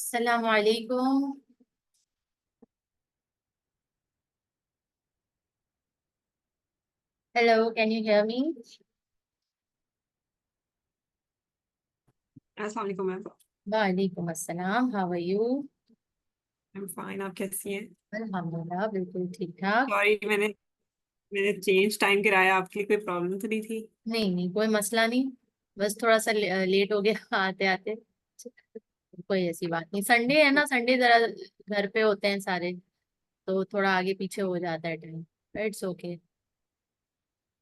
अस्सलाम वालेकुम। Hello, can you hear me? अस्सलाम वालेकुम मैम। वालेकुम अस्सलाम, how are you? I am fine, आप कैसी हैं? अल्हम्दुलिल्लाह, बिल्कुल ठीक ठाक। सॉरी, मैंने मैंने चेंज टाइम कराया, आपके लिए कोई प्रॉब्लम तो नहीं थी? नहीं नहीं, कोई मसला नहीं। बस थोड़ा सा लेट हो गया आते आते। कोई ऐसी बात नहीं, संडे है ना, संडे जरा घर पे होते हैं सारे, तो थोड़ा आगे पीछे हो जाता है टाइम। It's okay.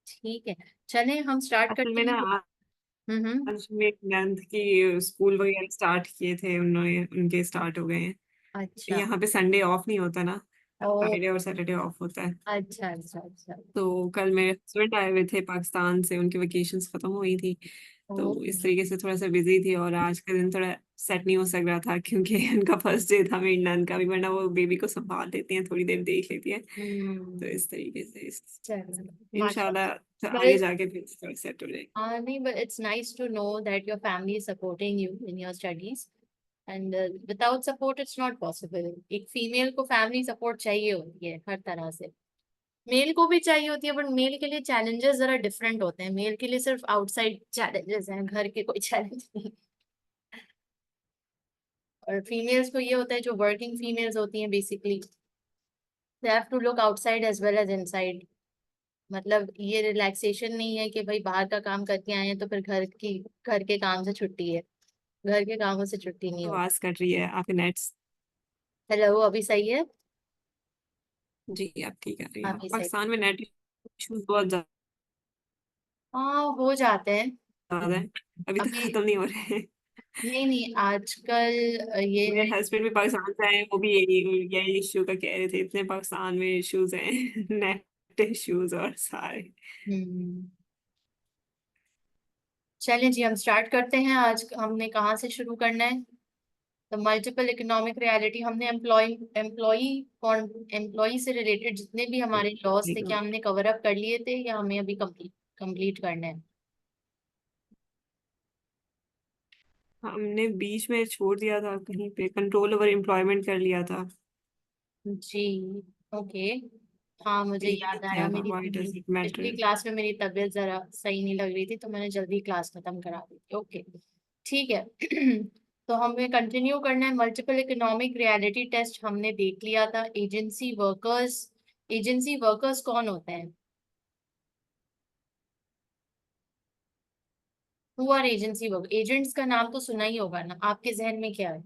ठीक है, चलें हम स्टार्ट असल करते में ना, हैं। हम्म। आज मेरी नंद की स्कूल वगैरह स्टार्ट किए थे उन्होंने, उनके स्टार्ट हो गए हैं। अच्छा। यहाँ पे संडे ऑफ नहीं होता ना, ओ। फ्राइडे और सैटरडे ऑफ होता है। अच्छा अच्छा अच्छा। तो कल मेरे हस्बैंड आए हुए थे पाकिस्तान से, उनकी वेकेशंस खत्म हुई थी। ओ। तो इस तरीके से थोड़ा सा बिजी थी, और आज का दिन थोड़ा सेट नहीं हो सक रहा था क्योंकि उनका फर्स्ट डे था मेरी नंद का भी, वरना वो बेबी को संभाल लेती हैं, थोड़ी देर देख लेती है। तो हम्म। इस तरीके से चलो। इंशाल्लाह तो आगे माशा। जाके फिर थोड़ा सेट हो जाएगी। नहीं, but it's nice to know that your family is supporting you in your studies. And without support, it's not possible. एक फीमेल को फैमिली सपोर्ट चाहिए होती है हर तरह से। मेल को भी चाहिए होती है, बट मेल के लिए चैलेंजेस जरा डिफरेंट होते हैं। मेल के लिए सिर्फ आउटसाइड चैलेंजेस हैं, घर के कोई चैलेंज नहीं। और फीमेल्स को ये होता है, जो वर्किंग फीमेल्स होती हैं basically, they have to look outside as well as inside. मतलब ये रिलैक्सेशन नहीं है कि भाई बाहर का काम करके आए हैं तो फिर घर के काम से छुट्टी है। घर के कामों से छुट्टी नहीं होती। आवाज कट रही है आपके नेट्स। हेलो, अभी सही है? जी, आप ठीक कर रही हैं। अभी सही। पाकिस्तान में नेट इश्यूज बहुत हाँ, हो जाते हैं। ज्यादा है, अभी तक अभी खत्म नहीं हो रहे हैं। नहीं नहीं, आजकल ये मेरे है। हस्बैंड भी पाकिस्तान से आए हैं, वो भी यही इश्यू का कह रहे थे, इतने पाकिस्तान में इश्यूज हैं नेट इश्यूज और सारे। हम्म। चलें जी, हम स्टार्ट करते हैं। आज हमने कहाँ से शुरू करना है? तो मल्टीपल इकोनॉमिक रियलिटी, हमने एम्प्लॉई एम्प्लॉई से रिलेटेड जितने भी हमारे लॉस थे, क्या हमने कवर अप कर लिए थे या हमें अभी कंप्लीट कंप्लीट करना है? हमने बीच में छोड़ दिया था, कहीं पे कंट्रोल ओवर एम्प्लॉयमेंट कर लिया था। जी। ओके। हाँ, मुझे यही याद आया। था व्हाई डज इट पिछली मैटर। क्लास में मेरी तबीयत जरा सही नहीं लग रही थी, तो मैंने जल्दी क्लास खत्म करा दी थी। ओके। ठीक है। तो हमें कंटिन्यू करना है। मल्टीपल इकोनॉमिक रियलिटी टेस्ट हमने देख लिया था। एजेंसी वर्कर्स कौन होते हैं? Who are agency work? Agents का नाम तो सुना ही होगा ना, आपके जहन में क्या है?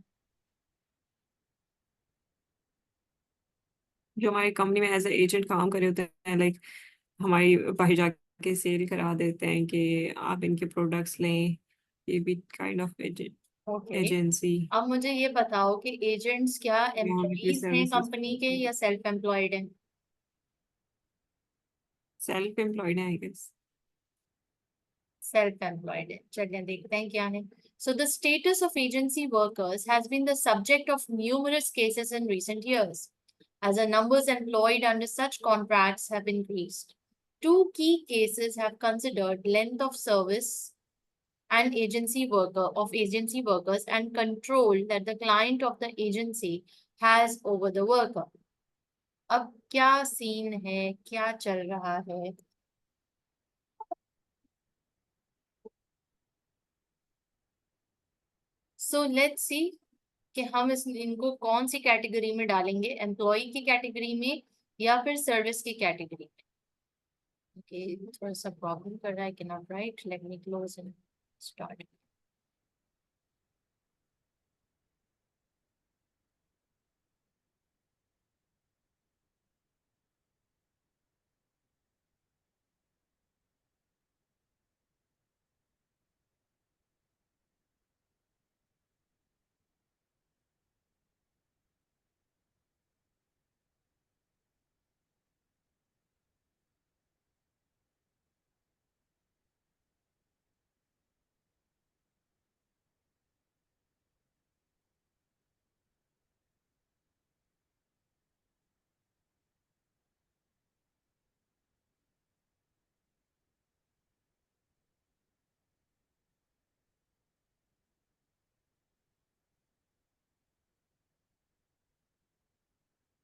जो हमारी कंपनी में एज ए एजेंट काम करे होते हैं, लाइक हमारी बाहर जाके सेल करा देते हैं कि आप इनके प्रोडक्ट्स लें। ये भी काइंड ऑफ ओके। एजेंसी, अब मुझे ये बताओ कि एजेंट्स क्या मॉनेटरी एम्प्लॉयज हैं सर्विसेज। कंपनी के या सेल्फ एम्प्लॉयड हैं? सेल्फ एम्प्लॉयड है आई गेस। सेल्फ एम्प्लॉयड है। चलिए देखते हैं क्या है। So the status of agency workers has been the subject of numerous cases in recent years, as the numbers employed under such contracts have increased. Two key cases have considered length of service and agency workers and control that the client of the agency has over the worker. अब क्या scene है, क्या चल रहा है? So let's see कि हम इनको कौन सी कैटेगरी में डालेंगे, एम्प्लॉय की कैटेगरी में या फिर सर्विस की कैटेगरी में। ओके, थोड़ा सा प्रॉब्लम कर रहा है कि not right, let me close and start.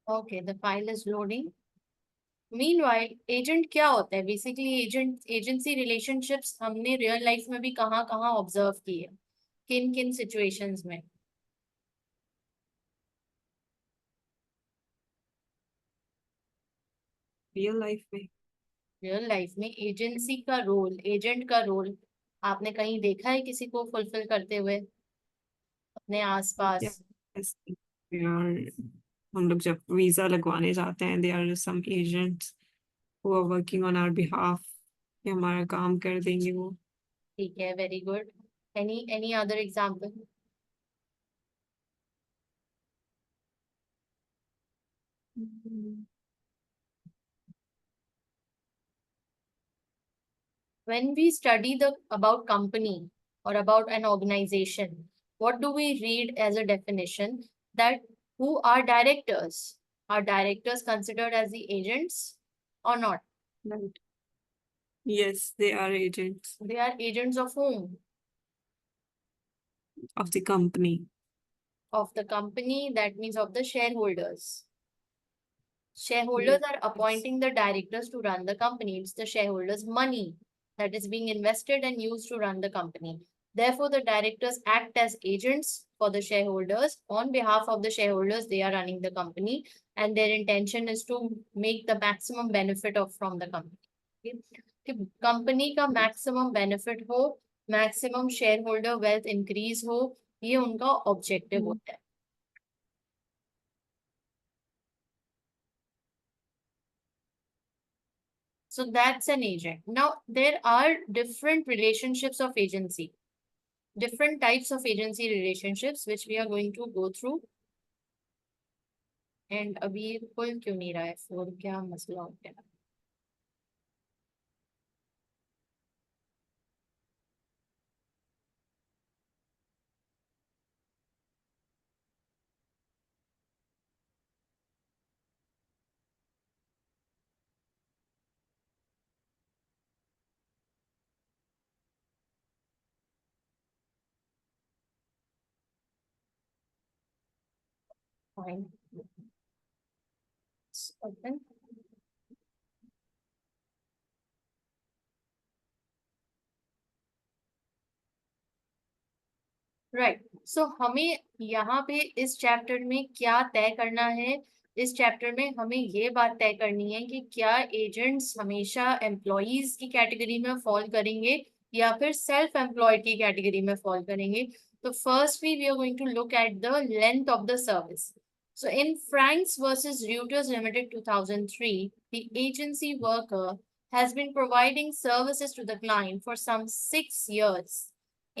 Okay, the file is loading. Meanwhile, agent क्या होता है? बेसिकली एजेंसी रिलेशनशिप्स हमने रियल लाइफ में भी कहाँ कहाँ ऑब्जर्व की है, किन किन सिचुएशंस में? रियल लाइफ में रियल लाइफ में एजेंसी का रोल, एजेंट का रोल आपने कहीं देखा है किसी को फुलफिल करते हुए अपने आसपास? yes, they are, हम लोग जब वीजा लगवाने जाते हैं there are some agents who are working on our behalf कि हमारा काम कर देंगे वो. ठीक है, very good. Any other example? When we study the about company or about an organization, what do we read as a definition? That who are directors? Are directors considered as the agents or not? Right. Yes, they are agents They are agents of whom? of the company. Of the company, that means of the shareholders. Shareholders Yes. are appointing the directors to run the company. It's the shareholders' money that is being invested and used to run the company. Therefore, the directors act as agents for the shareholders. On behalf of the shareholders, they are running the company, and their intention is to make the maximum benefit of from the company. Okay? कि company का maximum benefit हो, maximum share holder wealth increase हो, ये उनका objective होता है. So that's an agent. Now, there are different relationships of agency, different types of agency relationships, which we are going to go through. And अभी खुल क्यों नहीं रहा है फोन, क्या मसला हो गया? Fine. It's open. राइट. सो हमें यहाँ पे इस चैप्टर में क्या तय करना है? इस चैप्टर में हमें ये बात तय करनी है कि क्या एजेंट्स हमेशा एम्प्लॉयज की कैटेगरी में फॉल करेंगे या फिर सेल्फ एम्प्लॉयड की कैटेगरी में फॉल करेंगे. तो firstly we are going to look at the length of the service. So in Franks versus Reuters Limited 2003, the agency worker has been providing services to the client for some 6 years,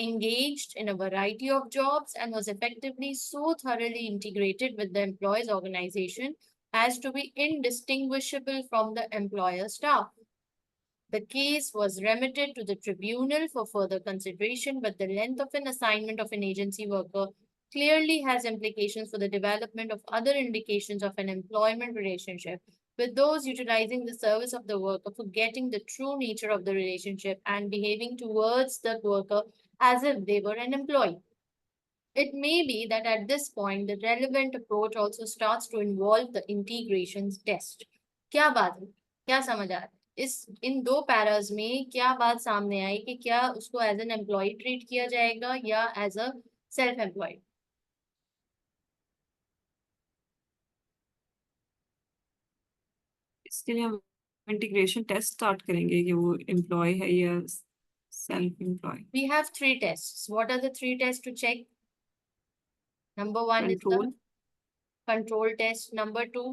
engaged in a variety of jobs, and was effectively so thoroughly integrated with the employer's organization as to be indistinguishable from the employer staff. The case was remitted to the tribunal for further consideration, but the length of an assignment of an agency worker clearly has implications for the development of other indications of an employment relationship, with those utilizing the service of the worker forgetting the true nature of the relationship and behaving towards the worker as if they were an employee. It may be that at this point, the relevant approach also starts to involve the integration test. क्या बात है? क्या समझ आ रहा है? इस इन दो paras में क्या बात सामने आई कि क्या उसको एज एन एम्प्लॉय ट्रीट किया जाएगा या एज अ सेल्फ एम्प्लॉयड? इसके लिए हम इंटीग्रेशन टेस्ट स्टार्ट करेंगे कि वो एम्प्लॉय है या self employ. We have 3 tests. What are the 3 tests to check? Number 1 is the control, control test. Number 2,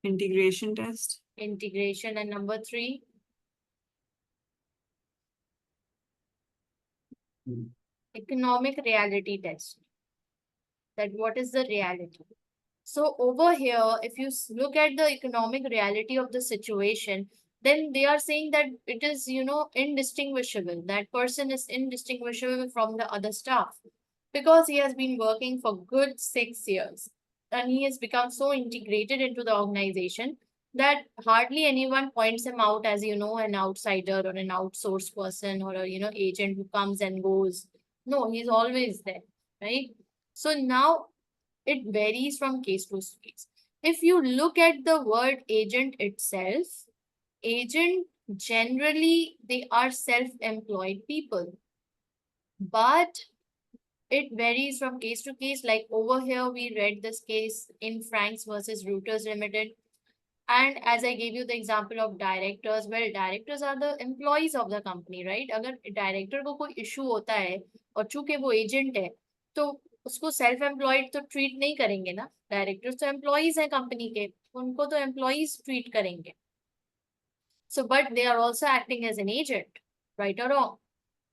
integration test, integration, and number 3, economic reality test. That what is the reality? So over here, if you look at the economic reality of the situation, then they are saying that it is, indistinguishable. That person is indistinguishable from the other staff because he has been working for good 6 years and he has become so integrated into the organization that hardly anyone points him out as, an outsider or an outsourced person or a, agent who comes and goes. No, he's always there, right? So now It varies from case to case. If you look at the word agent itself, agent generally they are self-employed people, but it varies from case to case. Like over here, we read this case in Franks versus Reuters Limited. And as I gave you the example of directors, well, directors are the employees of the company, right? अगर director को कोई issue होता है और चूंकि वो agent है, तो उसको self employed तो treat नहीं करेंगे ना. Directors तो employees हैं company के, उनको तो employees treat करेंगे. So, but they are also acting as an agent, right or wrong?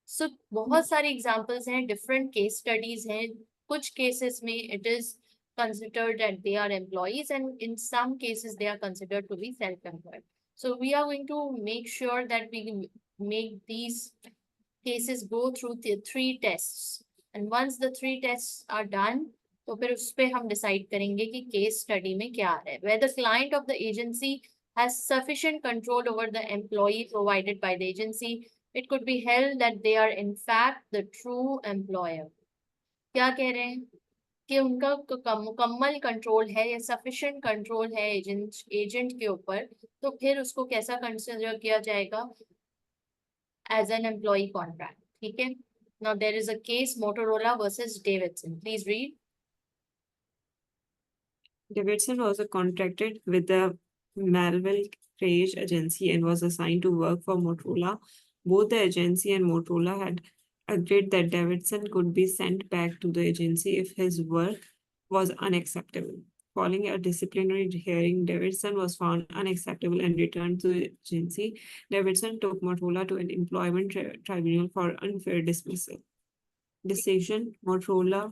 So, बहुत सारे examples हैं, different case studies हैं. कुछ cases में it is considered that they are employees, and in some cases they are considered to be self-employed. So, we are going to make sure that we make these cases go through the 3 tests. And once the 3 tests are done, तो फिर उस पे हम decide करेंगे कि case study में क्या आ रहा है. Where the client of the agency has sufficient control over the employee provided by the agency, it could be held that they are in fact the true employer. क्या कह रहे हैं कि उनका मुकम्मल कंट्रोल है या सफिशिएंट कंट्रोल है एजेंट के ऊपर, तो फिर उसको कैसा कंसिडर किया जाएगा? As an employ contract. ठीक है. Now there is a case Motorola versus Davidson. Please read. Davidson was contracted with the Melville Craig agency and was assigned to work for Motorola. Both the agency and Motorola had agreed that Davidson could be sent back to the agency if his work was unacceptable. Following a disciplinary hearing, Davidson was found unacceptable and returned to the agency. Davidson took Motorola to an employment tribunal for unfair dismissal. Decision: Motorola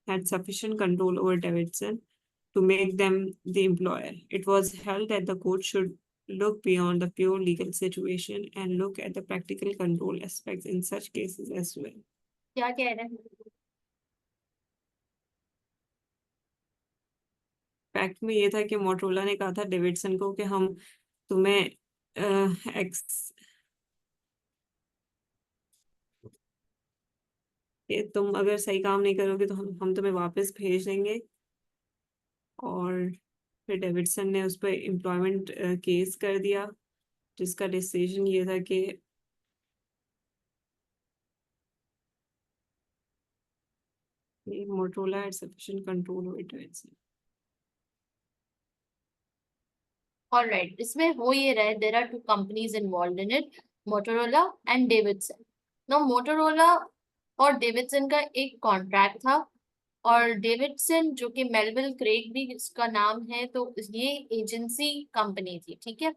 had sufficient control over Davidson to make them the employer. It was held that the court should look beyond the pure legal situation and look at the practical control aspects in such cases as well. क्या कह रहे हैं? Fact में ये था कि Motorola ने कहा था डेविडसन को कि हम तुम्हें तुम अगर सही काम नहीं करोगे तो हम तुम्हें वापस भेज देंगे. और फिर डेविडसन ने उस पर एम्प्लॉयमेंट केस कर दिया, जिसका डिसीजन ये था कि Motorola had sufficient control over Davidson. All right. इसमें हो ये रहा है, there are 2 companies involved in it, Motorola and Davidson. Now Motorola और Davidson का एक कॉन्ट्रैक्ट था, और डेविडसन जो कि मेलविल क्रेग भी इसका नाम है, तो ये एजेंसी कंपनी थी. ठीक है.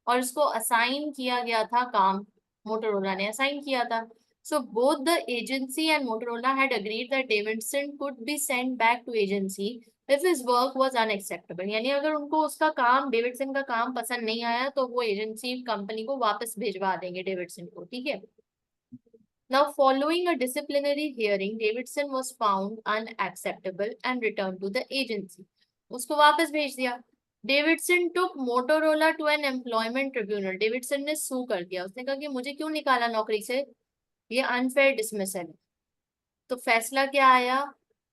और इसको असाइन किया गया था काम, मोटोरोला ने असाइन किया था. So both the agency and Motorola had agreed that Davidson could be sent back to agency if his work was unacceptable. यानी अगर उनको उसका काम, डेविडसन का काम पसंद नहीं आया, तो वो एजेंसी कंपनी को वापस भिजवा देंगे डेविडसन को. ठीक है. Now, following a disciplinary hearing, Davidson was found unacceptable and returned to the agency. उसको वापस भेज दिया. Davidson took Motorola to an employment tribunal. Davidson ने सू कर दिया. उसने कहा कि मुझे क्यों निकाला नौकरी से, ये अनफेयर डिसमिसल है. तो फैसला क्या आया?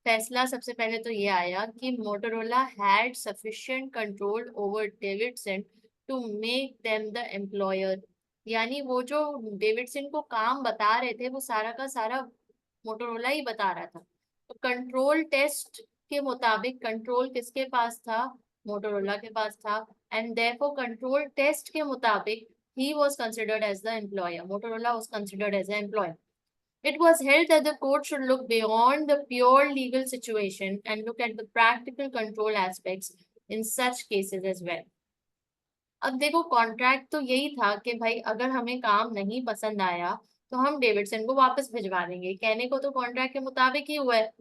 फैसला सबसे पहले तो ये आया कि Motorola had sufficient control over Davidson to make them the employer. यानी वो जो डेविडसन को काम बता रहे थे, वो सारा का सारा मोटोरोला ही बता रहा था. तो कंट्रोल टेस्ट के मुताबिक कंट्रोल किसके पास था? मोटोरोला के पास था. एंड देयरफॉर कंट्रोल टेस्ट के मुताबिक he was considered as the employer. Motorola was considered as an employer. It was held that the court should look beyond the pure legal situation and look at the practical control aspects in such cases as well. अब देखो, contract तो यही था कि भाई अगर हमें काम नहीं पसंद आया तो हम डेविडसन को वापस भिजवा देंगे. कहने को तो कॉन्ट्रैक्ट के मुताबिक ही हुआ है,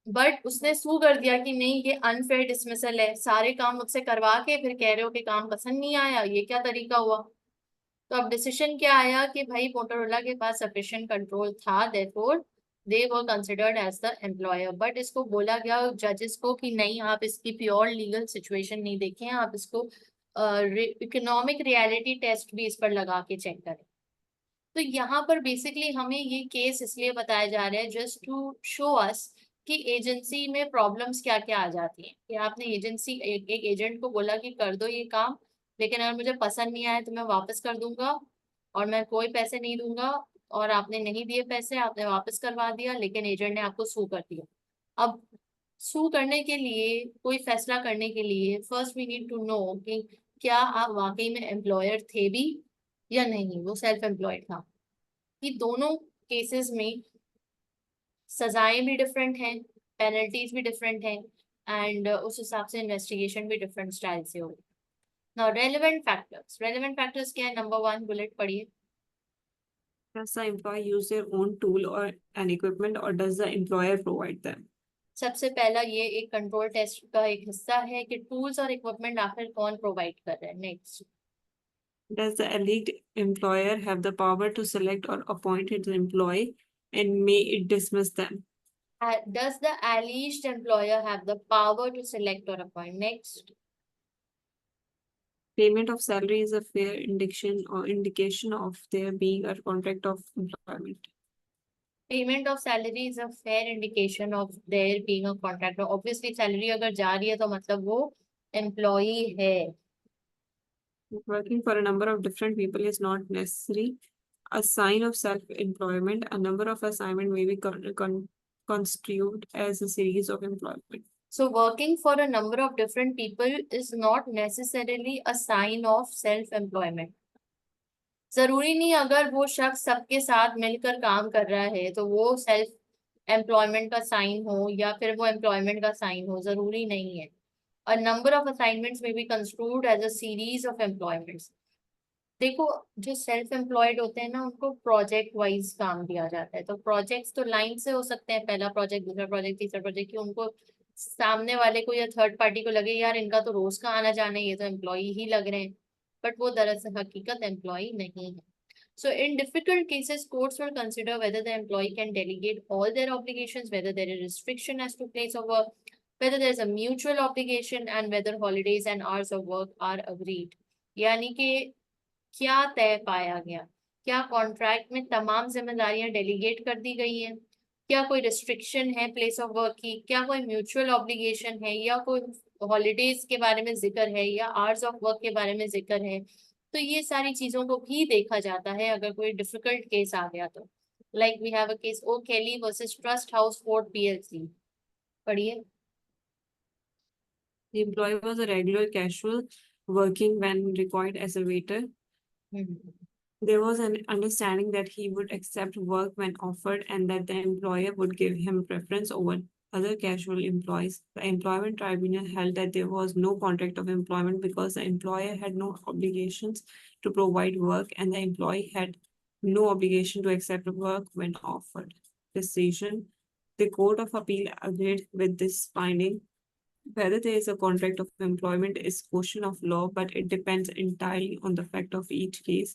बट उसने सू कर दिया कि नहीं, ये अनफेयर डिसमिसल है. सारे काम मुझसे करवा के फिर कह रहे हो कि काम पसंद नहीं आया, ये क्या तरीका हुआ? तो अब डिसीजन क्या आया कि भाई मोटोरोला के पास सफिशिएंट कंट्रोल था, therefore they were considered as the employer. But इसको बोला गया जजेस को कि नहीं, आप इसकी प्योर लीगल सिचुएशन नहीं देखें, आप इसको इकोनॉमिक रियलिटी टेस्ट भी इस पर लगा के चेक करें. तो यहाँ पर बेसिकली हमें ये केस इसलिए बताया जा रहा है जस्ट टू शो अस कि एजेंसी में प्रॉब्लम्स क्या क्या आ जाती हैं कि आपने एजेंसी एक एजेंट को बोला कि कर दो ये काम, लेकिन अगर मुझे पसंद नहीं आया तो मैं वापस कर दूंगा और मैं कोई पैसे नहीं दूंगा, और आपने नहीं दिए पैसे, आपने वापस करवा दिया, लेकिन एजेंट ने आपको सू कर दिया। अब सू करने के लिए, कोई फैसला करने के लिए, first we need to know कि क्या आप वाकई में एम्प्लॉयर थे भी या नहीं, वो सेल्फ एम्प्लॉयड था। कि दोनों केसेस में सजाएं भी डिफरेंट हैं, पेनल्टीज भी डिफरेंट हैं, एंड उस हिसाब से इन्वेस्टिगेशन भी डिफरेंट स्टाइल से होगी। नाउ रेलेवेंट फैक्टर्स क्या है? नंबर 1 बुलेट पढ़िए। Does the employee use their own tool or an equipment, or does the employer provide them? सबसे पहला ये एक कंट्रोल टेस्ट का एक हिस्सा है कि टूल्स और इक्विपमेंट आखिर कौन प्रोवाइड कर रहे हैं। Next, Does the alleged employer have the power to select or appoint its employee, and may it dismiss them? does the alleged employer have the power to select or appoint? Next, Payment of salary is a fair indication of there being a contract of employment. Payment of salary is a fair indication of their being a contractor. Obviously salary अगर जा रही है तो मतलब वो employee है। Working for a number of different people is not necessary a sign of self-employment. A number of assignment may be construed as a series of employment. So working for a number of different people is not necessarily a sign of self-employment. जरूरी नहीं अगर वो शख्स सबके साथ मिलकर काम कर रहा है तो वो सेल्फ एम्प्लॉयमेंट का साइन हो या फिर वो एम्प्लॉयमेंट का साइन हो, जरूरी नहीं है। A number of assignments may be construed as a series of employments. देखो, जो सेल्फ एम्प्लॉयड होते हैं ना, उनको प्रोजेक्ट वाइज काम दिया जाता है। तो प्रोजेक्ट्स तो लाइन से हो सकते हैं, पहला प्रोजेक्ट, दूसरा प्रोजेक्ट, तीसरा प्रोजेक्ट, कि उनको सामने वाले को या थर्ड पार्टी को लगे यार इनका तो रोज का आना जाना है, ये तो एम्प्लॉय ही लग रहे हैं, बट वो दरअसल हकीकत एम्प्लॉय नहीं है। So in difficult cases, courts will consider whether the employee can delegate all their obligations, whether there is restriction as to place of work, whether there is a mutual obligation, and whether holidays and hours of work are agreed. यानी कि क्या तय पाया गया, क्या contract में तमाम जिम्मेदारियां डेलीगेट कर दी गई हैं, क्या कोई रिस्ट्रिक्शन है प्लेस ऑफ वर्क की, क्या कोई म्यूचुअल ऑब्लिगेशन है, या कोई हॉलीडेज के बारे में जिक्र है, या आवर्स ऑफ वर्क के बारे में जिक्र है। तो ये सारी चीजों को भी देखा जाता है अगर कोई डिफिकल्ट केस आ गया तो। Like we have a case O'Kelly versus Trusthouse Forte PLC. पढ़िए। The employee was a regular casual working when required as a waiter. There was an understanding that he would accept work when offered and that the employer would give him preference over other casual employees. The employment tribunal held that there was no contract of employment because the employer had no obligations to provide work and the employee had no obligation to accept work when offered. Decision. The Court of Appeal agreed with this finding. Whether there is a contract of employment is question of law, but it depends entirely on the fact of each case.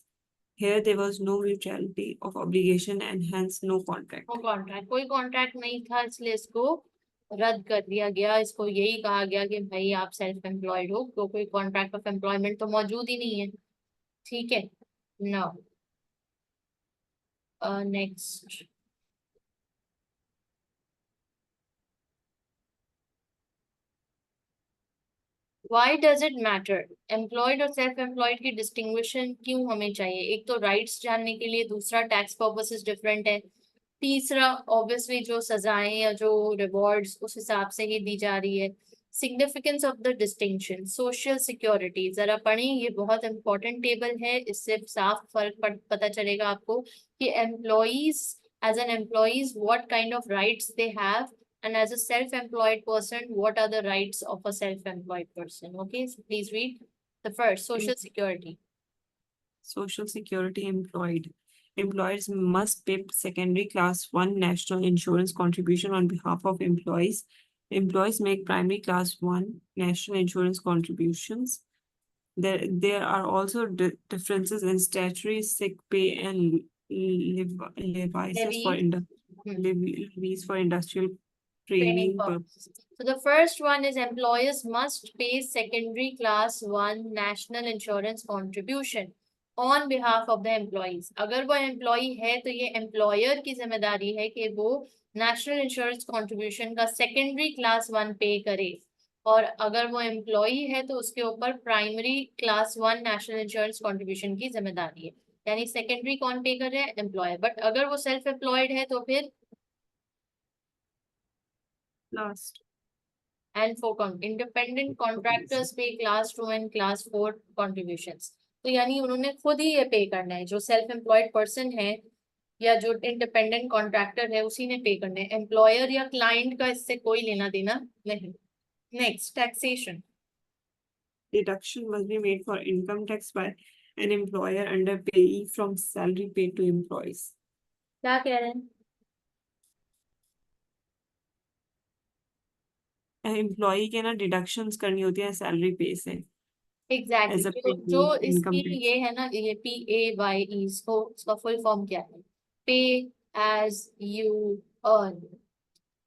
Here there was no mutuality of obligation and hence no contract. No contract, कोई contract नहीं था, इसलिए इसको रद्द कर दिया गया। इसको यही कहा गया कि भाई आप सेल्फ एम्प्लॉयड हो, तो कोई कॉन्ट्रैक्ट ऑफ एम्प्लॉयमेंट तो मौजूद ही नहीं है। ठीक है। Now next, why does it matter, employed और सेल्फ एम्प्लॉयड की डिस्टिंग्विशन क्यों हमें चाहिए? एक तो राइट्स जानने के लिए, दूसरा टैक्स पर्पसेस डिफरेंट है, तीसरा ऑब्वियसली जो सजाएं या जो रिवॉर्ड्स उस हिसाब से ही दी जा रही है। Significance of the distinction, social security, जरा पढ़ें, ये बहुत इंपॉर्टेंट टेबल है, इससे साफ फर्क पता चलेगा आपको कि employees, as an employees what kind of rights they have, and as a self-employed person what are the rights of a self-employed person. Okay, so please read the first, social security. Social Security employed. Employers must pay secondary class 1 national insurance contribution on behalf of employees. Employees make primary class 1 national insurance contributions. There are also differences in statutory sick pay and levies for levies for industrial training purposes. So the first one is employers must pay secondary class 1 national insurance contribution on behalf of the employees. अगर वो employee है तो ये employer की जिम्मेदारी है कि वो नेशनल इंश्योरेंस कॉन्ट्रीब्यूशन का सेकेंडरी क्लास 1 पे करे, और अगर वो एम्प्लॉई है तो उसके ऊपर primary class 1 national insurance contribution की जिम्मेदारी है। यानी सेकेंडरी कौन पे कर रहा है? एम्प्लॉयर। बट अगर वो सेल्फ एम्प्लॉयड है तो फिर last. and for independent contractors pay class 2 and class 4 contributions। तो यानी उन्होंने खुद ही ये पे करना है, जो सेल्फ एम्प्लॉयड पर्सन है या जो इंडिपेंडेंट कॉन्ट्रैक्टर है उसी ने पे करना है, एम्प्लॉयर या क्लाइंट का इससे कोई लेना देना नहीं। Next, taxation. Deduction must be made for income tax by an employer under payee from salary paid to employees. क्या कह रहे हैं? एम्प्लॉई के ना डिडक्शंस करनी होती है सैलरी पे से एग्जैक्टली एज अ जो इनकम इसकी टैक्स। ये है ना, ये PAYE, इसको इसका फुल फॉर्म क्या है? पे एज यू अर्न।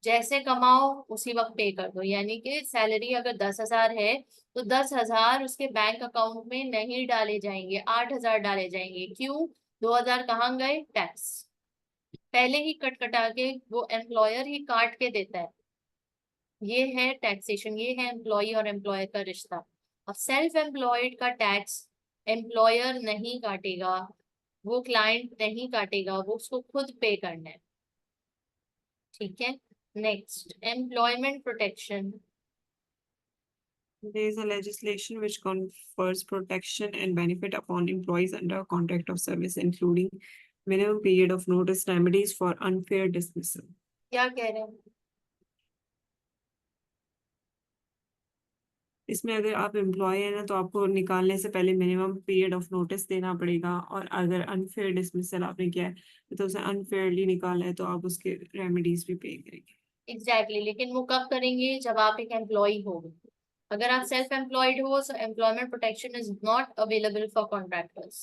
जैसे कमाओ उसी वक्त पे कर दो। यानी कि सैलरी अगर 10,000 है तो 10,000 उसके बैंक अकाउंट में नहीं डाले जाएंगे, 8,000 डाले जाएंगे। क्यों? 2,000 कहाँ गए? टैक्स। पहले ही कट कटा के वो एम्प्लॉयर ही काट के देता है। ये है टैक्सेशन, ये है एम्प्लॉय और एम्प्लॉयर का रिश्ता। अब सेल्फ एम्प्लॉयड का टैक्स एम्प्लॉयर नहीं काटेगा, वो क्लाइंट नहीं काटेगा, वो उसको खुद पे करना है। ठीक है। Next, employment protection. There is a legislation which confers protection and benefit upon employees under a contract of service, including minimum period of notice, remedies for unfair dismissal. क्या कह रहे हैं? इसमें अगर आप एम्प्लॉय है ना तो आपको निकालने से पहले मिनिमम पीरियड ऑफ नोटिस देना पड़ेगा, और अगर अनफेयर डिसमिसल आपने किया है तो उसे अनफेयरली निकाला है तो आप उसके रेमेडीज भी पे करेंगे। एग्जैक्टली लेकिन वो कब करेंगे? जब आप एक एम्प्लॉय हो। अगर आप सेल्फ एम्प्लॉयड हो तो employment protection is not available for contractors.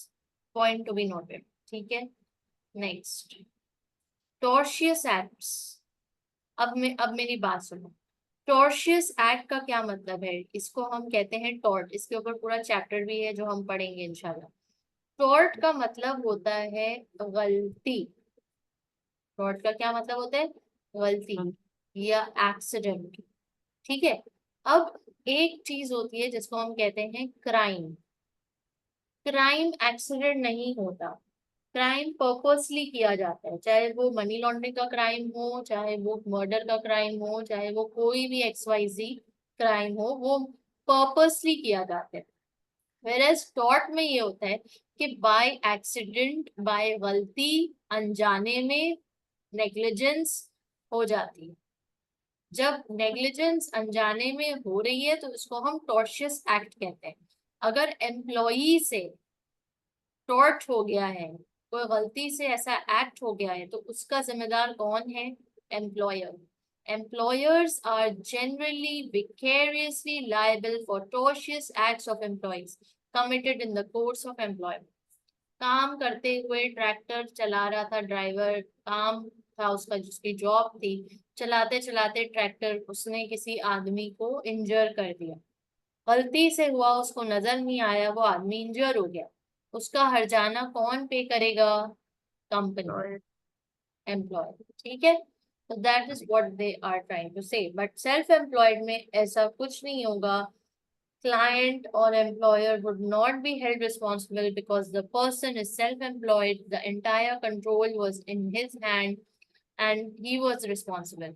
Point to be noted. ठीक है। Next, tortious acts. अब मेरी बात सुनो। टॉर्शियस एक्ट का क्या मतलब है? इसको हम कहते हैं टॉर्ट। इसके ऊपर पूरा चैप्टर भी है जो हम पढ़ेंगे इंशाल्लाह। टॉर्ट का मतलब होता है गलती। टॉर्ट का क्या मतलब होता है? गलती या एक्सीडेंट। ठीक है। अब एक चीज होती है जिसको हम कहते हैं क्राइम। क्राइम एक्सीडेंट नहीं होता, क्राइम पर्पसली किया जाता है। चाहे वो मनी लॉन्ड्रिंग का क्राइम हो, चाहे वो मर्डर का क्राइम हो, चाहे वो कोई भी XYZ क्राइम हो, वो पर्पसली किया जाता है। वेरएज टॉर्ट में ये होता है कि बाय एक्सीडेंट, बाय गलती, अनजाने में नेग्लिजेंस हो जाती है। जब नेग्लिजेंस अनजाने में हो रही है तो इसको हम टॉर्शियस एक्ट कहते हैं। अगर एम्प्लॉई से टॉर्ट हो गया है, कोई गलती से ऐसा एक्ट हो गया है, तो उसका जिम्मेदार कौन है? Employer. Employers are generally vicariously liable for tortious acts of employees committed in the course of employment। काम करते हुए ट्रैक्टर चला रहा था ड्राइवर, काम था उसका, जिसकी जॉब थी, चलाते चलाते ट्रैक्टर उसने किसी आदमी को इंजर कर दिया। गलती से हुआ, उसको नजर नहीं आया, वो आदमी इंजर हो गया। उसका हर्जाना कौन पे करेगा? Company, employ. ठीक है। तो that is what they are trying to say. But self employed में ऐसा कुछ नहीं होगा। Client or employer would not be held responsible because the person is self-employed. The entire control was in his hand and he was responsible.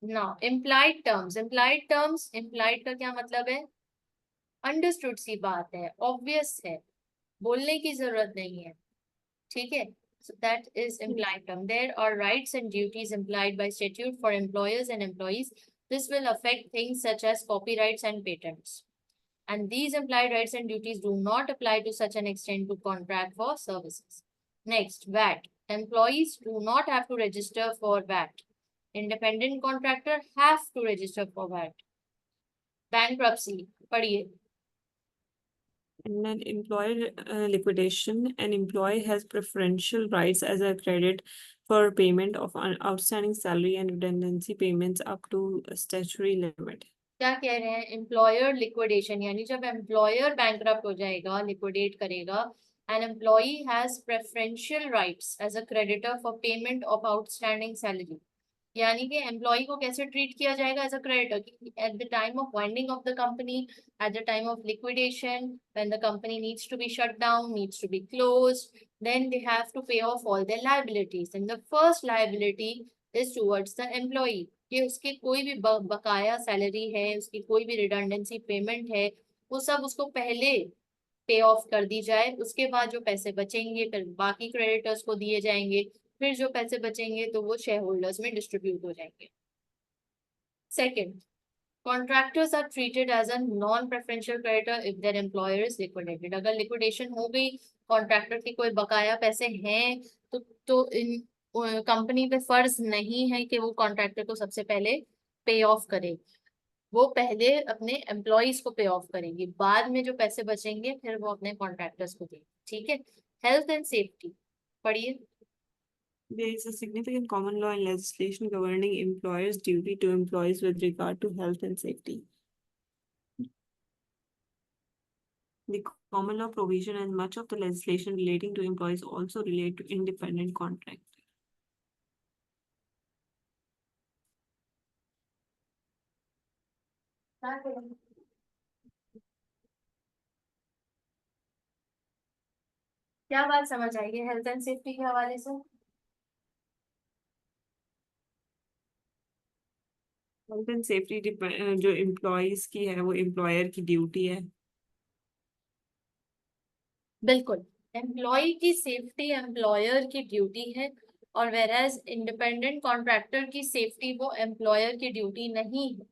Now, implied terms. Implied का क्या मतलब है? Understood सी बात है, obvious है, बोलने की जरूरत नहीं है। ठीक है। So that is implied term. There are rights and duties implied by statute for employers and employees. This will affect things such as copyrights and patents. And these implied rights and duties do not apply to such an extent to contract for services. Next, VAT. Employees do not have to register for VAT. Independent contractor have to register for VAT. Bankruptcy. पढ़िए। In an employer liquidation, an employee has preferential rights as a credit for payment of outstanding salary and redundancy payments up to a statutory limit. क्या कह रहे हैं? Employer liquidation, यानी जब employer bankrupt हो जाएगा, liquidate करेगा, An employee has preferential rights as a creditor for payment of outstanding salary. यानी कि एम्प्लॉय को कैसे ट्रीट किया जाएगा as a creditor at the time of winding off the company, at the time of liquidation, when the company needs to be shut down, needs to be closed, then they have to pay off all their liabilities. And the first liability is towards the employee, कि उसकी कोई भी बकाया salary है, उसकी कोई भी redundancy payment है, वो सब उसको पहले पे ऑफ कर दी जाए। उसके बाद जो पैसे बचेंगे फिर बाकी क्रेडिटर्स को दिए जाएंगे, फिर जो पैसे बचेंगे तो वो शेयर होल्डर्स में डिस्ट्रीब्यूट हो जाएंगे। Second, contractors are treated as a non preferential creditor if their employer is liquidated. अगर लिक्विडेशन हो गई, कॉन्ट्रैक्टर के कोई बकाया पैसे हैं, तो इन कंपनी पे फर्ज नहीं है कि वो कॉन्ट्रैक्टर को सबसे पहले पे ऑफ करे, वो पहले अपने एम्प्लॉयज को पे ऑफ करेंगे, बाद में जो पैसे बचेंगे फिर वो अपने कॉन्ट्रैक्टर्स को देंगे। ठीक है। हेल्थ एंड सेफ्टी पढ़िए। There is a significant common law and legislation governing employers' duty to employees with regard to health and safety. The common law provision and much of the legislation relating to employees also relate to independent contract. क्या बात समझ आई है health and safety के हवाले से? Health and safety जो employees की है वो एम्प्लॉयर की ड्यूटी है। बिल्कुल, एम्प्लॉय की सेफ्टी एम्प्लॉयर की ड्यूटी है, और वेराज इंडिपेंडेंट कॉन्ट्रैक्टर की सेफ्टी वो एम्प्लॉयर की ड्यूटी नहीं है,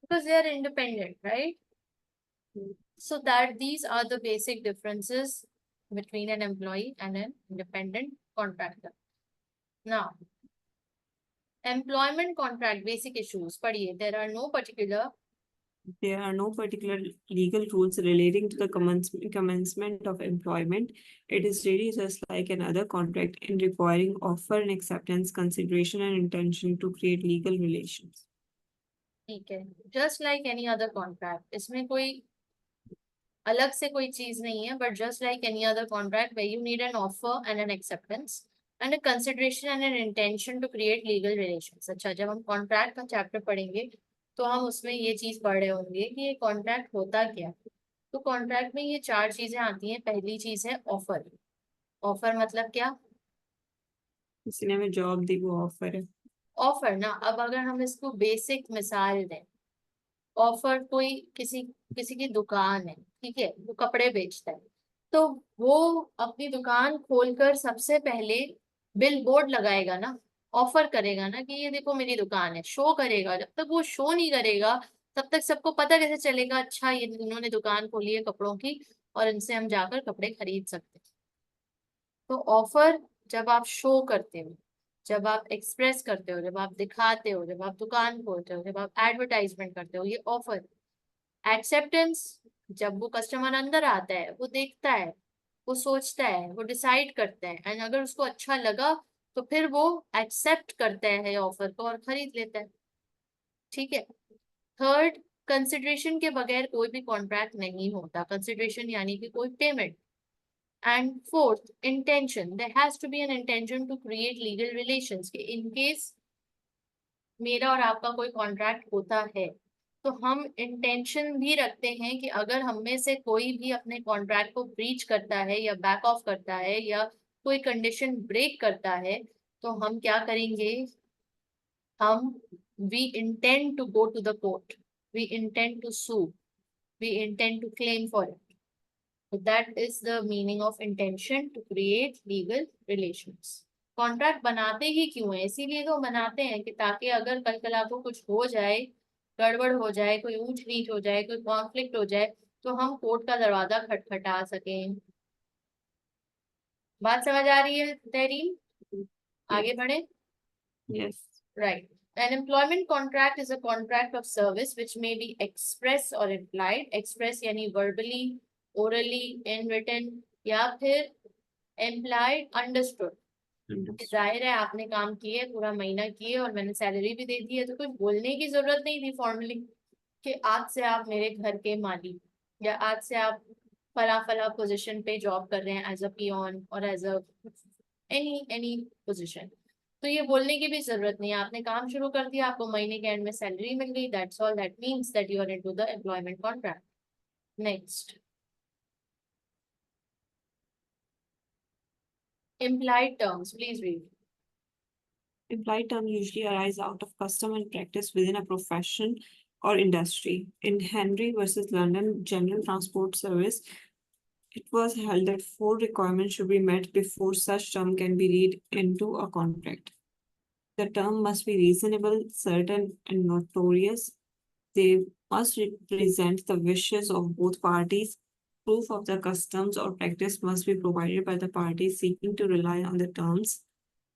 because they are independent, right? So that these are the basic differences between an employee and an independent contractor. Now, employment contract basic issues. पढ़िए, there are no particular legal rules relating to the commencement of employment. It is really just like another contract in requiring offer and acceptance, consideration and intention to create legal relations. ठीक है, just like any other contract. इसमें कोई अलग से कोई चीज नहीं है, but just like any other contract where you need an offer and an acceptance and a consideration and an intention to create legal relations. अच्छा, जब हम कॉन्ट्रैक्ट का चैप्टर पढ़ेंगे तो हम उसमें ये चीज पढ़ रहे होंगे कि ये कॉन्ट्रैक्ट होता क्या। तो कॉन्ट्रैक्ट में ये चार चीजें आती हैं। पहली चीज है ऑफर। ऑफर मतलब क्या? किसी ने हमें जॉब दी, वो ऑफर है। ऑफर ना, अब अगर हम इसको बेसिक मिसाल दें, ऑफर कोई किसी किसी की दुकान है, ठीक है, वो कपड़े बेचता है, तो वो अपनी दुकान खोलकर सबसे पहले बिल बोर्ड लगाएगा ना, ऑफर करेगा ना कि ये देखो मेरी दुकान है, शो करेगा। जब तक वो शो नहीं करेगा तब तक सबको पता कैसे चलेगा, अच्छा ये इन्होंने दुकान खोली है कपड़ों की और इनसे हम जाकर कपड़े खरीद सकते हैं। तो ऑफर जब आप शो करते हो, जब आप एक्सप्रेस करते हो, जब आप दिखाते हो, जब आप दुकान खोलते हो, जब आप एडवर्टाइजमेंट करते हो, ये ऑफर। एक्सेप्टेंस, जब वो कस्टमर अंदर आता है, वो देखता है, वो सोचता है, वो डिसाइड करता है, एंड अगर उसको अच्छा लगा तो फिर वो एक्सेप्ट करता है ऑफर को और खरीद लेता है। ठीक है। थर्ड, कंसिडरेशन के बगैर कोई भी कॉन्ट्रैक्ट नहीं होता। कंसिडरेशन यानी कि कोई payment. And fourth, intention, there has to be an intention to create legal relations. In case मेरा और आपका कोई कॉन्ट्रैक्ट होता है तो हम इंटेंशन भी रखते हैं कि अगर हम में से कोई भी अपने कॉन्ट्रैक्ट को ब्रीच करता है या बैक ऑफ करता है या कोई कंडीशन ब्रेक करता है तो हम क्या करेंगे, हम we intend to go to the court, we intend to sue, we intend to claim for it. So that is the meaning of intention to create legal relations. Contract बनाते ही क्यों है? इसीलिए तो बनाते हैं कि ताकि अगर कल कल को कुछ हो जाए, गड़बड़ हो जाए, कोई ऊंच नीच हो जाए, कोई कॉन्फ्लिक्ट हो जाए, तो हम कोर्ट का दरवाजा खटखटा सकें। बात समझ आ रही है तहरीन? आगे बढ़े। Yes. Right. An employment contract is a contract of service which may be express or implied. Express यानी verbally, orally, in written, या फिर implied, understood। जाहिर है आपने काम किए, पूरा महीना किए और मैंने सैलरी भी दे दी है, तो कुछ बोलने की जरूरत नहीं थी फॉर्मली कि आज से आप मेरे घर के मालिक, या आज से आप फला पोजीशन पे जॉब कर रहे हैं एज अ पियोन और एज अ एनी पोजीशन। तो ये बोलने की भी जरूरत नहीं है, आपने काम शुरू कर दिया, आपको महीने के एंड में सैलरी मिल गई, that's all, that means that you are into the employment contract. Next, implied terms, please read. Implied term usually arise out of custom and practice within a profession or industry. In Henry versus London General Transport Service, it was held that four requirements should be met before such term can be read into a contract. The term must be reasonable, certain, and notorious. They must represent the wishes of both parties. Proof of the customs or practice must be provided by the parties seeking to rely on the terms.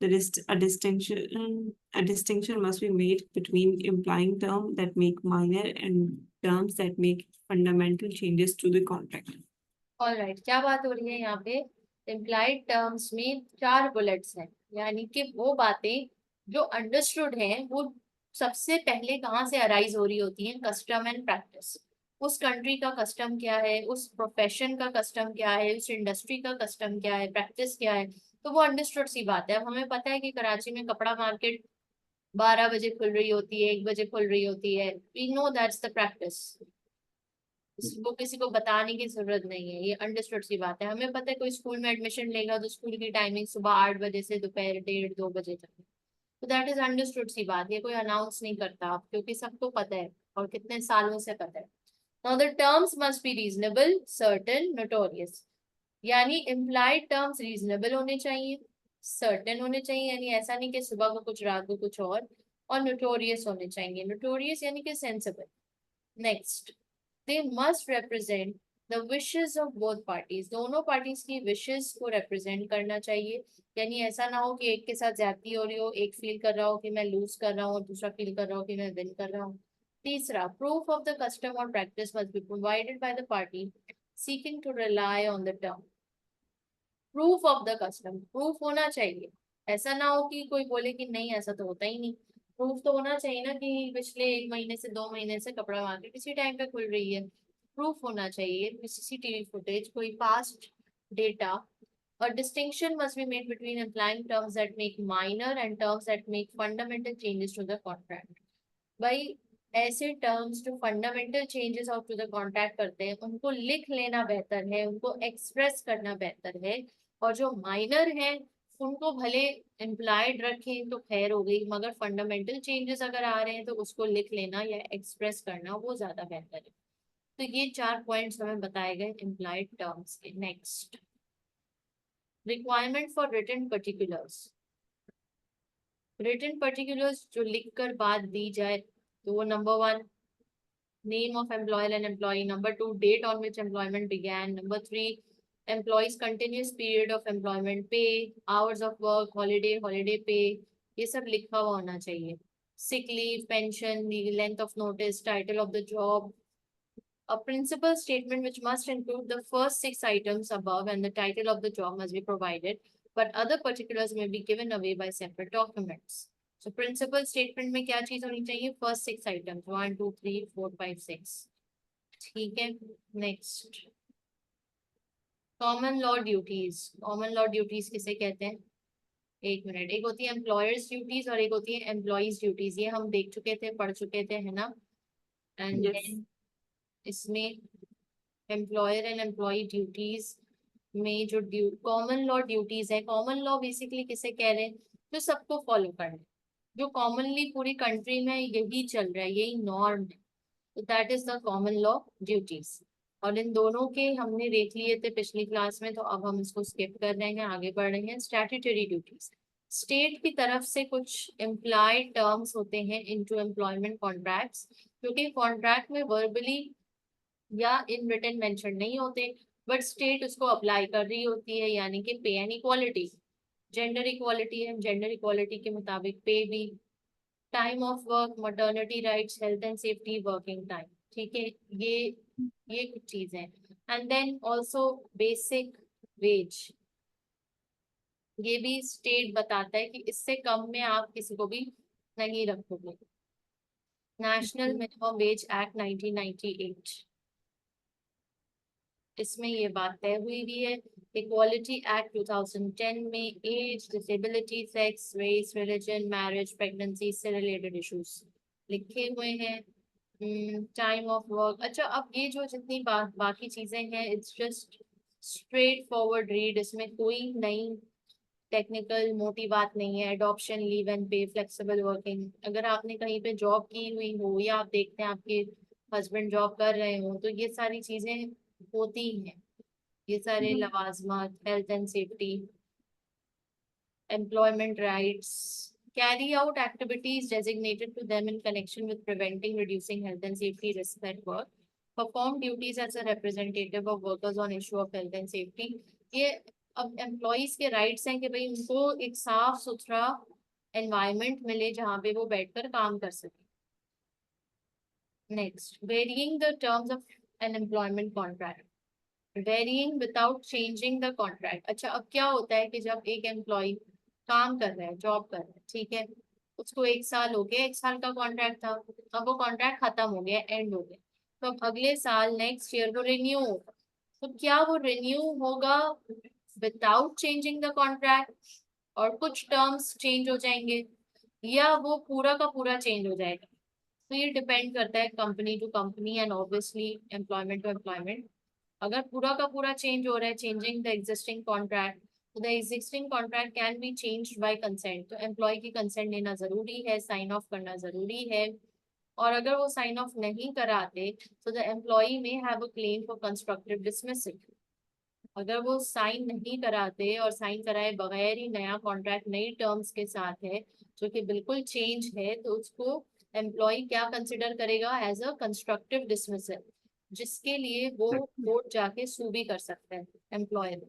A distinction must be made between implying terms that make minor and terms that make fundamental changes to the contract. All right, क्या बात हो रही है यहाँ पे? Implied terms में 4 bullets हैं, यानी कि वो बातें जो अंडरस्टूड हैं वो सबसे पहले कहाँ से अराइज हो रही होती हैं? Custom and practice. उस कंट्री का कस्टम क्या है, उस प्रोफेशन का कस्टम क्या है, उस इंडस्ट्री का कस्टम क्या है, प्रैक्टिस क्या है, तो वो अंडरस्टूड सी बात है। अब हमें पता है कि कराची में कपड़ा मार्केट 12 बजे खुल रही होती है, 1 बजे खुल रही होती है, we know that's the practice, वो किसी को बताने की जरूरत नहीं है, ये अंडरस्टूड सी बात है। हमें पता है कोई स्कूल में एडमिशन लेगा तो स्कूल की टाइमिंग सुबह 8 बजे से दोपहर 1:30-2 बजे तक है। तो दैट इज अंडरस्टूड सी बात, ये कोई अनाउंस नहीं करता आप, क्योंकि सबको पता है और कितने सालों से पता है। Now the terms must be reasonable, certain, notorious. यानी इम्प्लाइड टर्म्स रीजनेबल होने चाहिए, सर्टेन होने चाहिए, यानी ऐसा नहीं कि सुबह को कुछ रात को कुछ और नोटोरियस होने चाहिए। नोटोरियस यानी कि sensible. Next, they must represent the wishes of both parties, दोनों पार्टीज की विशेस को रिप्रेजेंट करना चाहिए। यानी ऐसा ना हो कि एक के साथ ज्यादती हो रही हो, एक फील कर रहा हो कि मैं लूज कर रहा हूँ और दूसरा फील कर रहा हो कि मैं विन कर रहा हूँ। तीसरा, प्रूफ ऑफ द कस्टम और practice must be provided by the party seeking to rely on the term. Proof of the custom, proof होना चाहिए, ऐसा ना हो कि कोई बोले कि नहीं ऐसा तो होता ही नहीं। प्रूफ तो होना चाहिए ना कि पिछले 1 महीने से 2 महीने से कपड़ा मार्केट इसी टाइम पे खुल रही है, प्रूफ होना चाहिए, सीसीटीवी फुटेज, कोई past data. A distinction must be made between implying terms that make minor and terms that make fundamental changes to the contract. भाई, ऐसे टर्म्स जो fundamental changes of to the contract करते हैं उनको लिख लेना बेहतर है, उनको एक्सप्रेस करना बेहतर है। और जो माइनर हैं उनको भले इम्प्लाइड रखें तो खैर हो गई, मगर फंडामेंटल चेंजेस अगर आ रहे हैं तो उसको लिख लेना या एक्सप्रेस करना वो ज्यादा बेहतर है। तो ये 4 पॉइंट्स हमें बताए गए इम्प्लाइड टर्म्स के। Next, requirement for written particulars. Written particulars जो लिखकर बात दी जाए तो वो number 1, name of employer and employee, number 2, date on which employment began, number 3, employee's continuous period of employment, pay, hours of work, holiday pay, ये सब लिखा हुआ होना चाहिए। sick leave, pension, the length of notice, title of the job. A principal statement which must include the first 6 items above and the title of the job must be provided, but other particulars may be given away by separate documents. So principal statement में क्या चीज होनी चाहिए? First 6 items, 1, 2, 3, 4, 5, 6. ठीक है। Next, common law duties. Common law duties किसे कहते हैं? एक मिनट, एक होती है एम्प्लॉयर्स ड्यूटीज और एक होती है एम्प्लॉयज ड्यूटीज, ये हम देख चुके थे, पढ़ चुके थे, है ना? And Yes. देन इसमें एम्प्लॉयर एंड एम्प्लॉय ड्यूटीज में जो कॉमन लॉ ड्यूटीज है, कॉमन लॉ बेसिकली किसे कह रहे हैं? जो सबको फॉलो करना है, जो कॉमनली पूरी कंट्री में यही चल रहा है, यही नॉर्म है, तो that is the common law duties. और इन दोनों के हमने देख लिए थे पिछली क्लास में, तो अब हम इसको स्किप कर रहे हैं, आगे बढ़ रहे हैं। स्टैट्यूटरी ड्यूटीज, स्टेट की तरफ से कुछ इम्प्लाइड टर्म्स होते हैं इनटू एम्प्लॉयमेंट कॉन्ट्रैक्ट्स, क्योंकि कॉन्ट्रैक्ट में वर्बली या इन रिटन मेंशन नहीं होते, बट स्टेट उसको अप्लाई कर रही होती है, यानी कि pay and equality, gender equality है, जेंडर इक्वालिटी के मुताबिक पे भी, time off work, maternity rights, health and safety, working time. ठीक है, ये कुछ चीजें हैं। And then also basic wage, ये भी स्टेट बताता है कि इससे कम में आप किसी को भी नहीं रखोगे। National minimum wage act 1998। इसमें ये बात तय हुई भी है। इक्वालिटी एक्ट 2010 में age, disability, sex, race, religion, marriage, pregnancy से रिलेटेड इश्यूज लिखे हुए हैं। टाइम ऑफ वर्क, अच्छा अब ये जो जितनी बाकी चीजें हैं, it's just straight forward read, इसमें कोई नई टेक्निकल मोटी बात नहीं है। अडॉप्शन लीव एंड पे, फ्लेक्सिबल वर्किंग, अगर आपने कहीं पे जॉब की हुई हो या आप देखते हैं आपके हस्बैंड जॉब कर रहे हो, तो ये सारी चीजें होती हैं। ये सारे लवाजमात, health and safety, employment rights, carry out activities designated to them in connection with preventing, reducing health and safety risks at work, perform duties as a representative of workers on issue of health and safety। ये अब employees के rights हैं कि भाई उनको एक साफ सुथरा एनवायरनमेंट मिले जहाँ पे वो बैठकर काम कर सके। Next, varying the terms of an employment contract, varying without changing the contract. अच्छा अब क्या होता है कि जब एक एम्प्लॉय काम कर रहा है, जॉब कर रहा है, ठीक है, उसको 1 साल हो गया, 1 साल का कॉन्ट्रैक्ट था, अब वो कॉन्ट्रैक्ट खत्म हो गया, एंड हो गया, तो अब अगले साल नेक्स्ट ईयर वो रिन्यू होगा। तो क्या वो रिन्यू होगा विदाउट चेंजिंग द कॉन्ट्रैक्ट और कुछ टर्म्स चेंज हो जाएंगे, या वो पूरा का पूरा चेंज हो जाएगा? तो ये डिपेंड करता है company to company and obviously employment to employment. अगर पूरा का पूरा चेंज हो रहा है, चेंजिंग द एग्जिस्टिंग कॉन्ट्रैक्ट, तो the existing contract can be changed by consent, तो एम्प्लॉय की कंसेंट लेना जरूरी है, साइन ऑफ करना जरूरी है। और अगर वो साइन ऑफ नहीं कराते तो द एम्प्लॉय में have a claim for constructive dismissal. अगर वो साइन नहीं कराते और साइन कराए बगैर ही नया कॉन्ट्रैक्ट नई टर्म्स के साथ है जो कि बिल्कुल चेंज है, तो उसको एम्प्लॉय क्या कंसिडर करेगा? एज अ कंस्ट्रक्टिव डिसमिसल, जिसके लिए वो कोर्ट जाके सू भी कर सकता है एम्प्लॉयर।